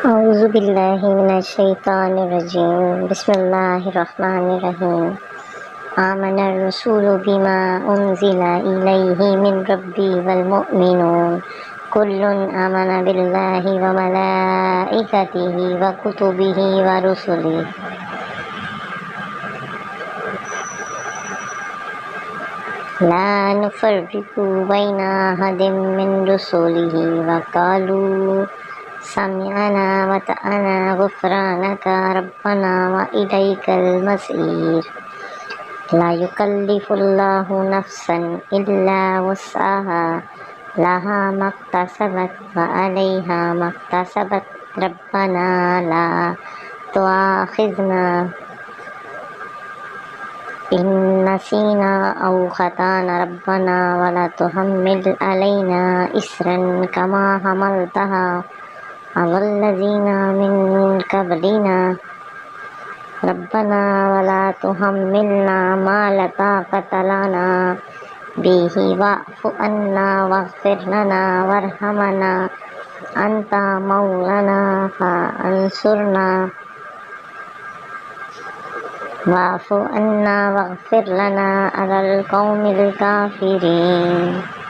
औज़ुबिल्लाहि मिनश्शैतानिर्रजीम बिस्मिल्लाहिर्रहमानिर्रहीम। आमनर रसूलु बिमा उन्ज़िला इलैहि मिन रब्बी वल मुअमिनून कुल्लुन आमना बिल्लाहि व मलाइकतिहि व कुतुबिहि व रुसुलिहि ला नुफ़र्रिक़ु बैना अहदिम मिन रुसुलिहि व क़ालू समिअना व अताअना गुफ़्रानका रब्बना व इलैकल मसीर। ला युकल्लिफ़ुल्लाहु नफ़्सन इल्ला वुस्अहा लहा मक्तसबत व अलैहा मक्तसबत रब्बना ला तुआख़िज़ना इन नसीना औ ख़ताना रब्बना व ला तुहम्मिल अलैना इस्रन कमा हमलतहा अलल्लज़ीना मिन क़ब्लिना रब्बना व ला तुहम्मिलना मा ला ताक़त लना बिही वअफ़ु अन्ना वग़फ़िर लना वरहमना अन्ता मौलाना फ़अंसुरना वाफ़ु अन्ना वग़फ़िर लना अलल क़ौमिल काफ़िरीन।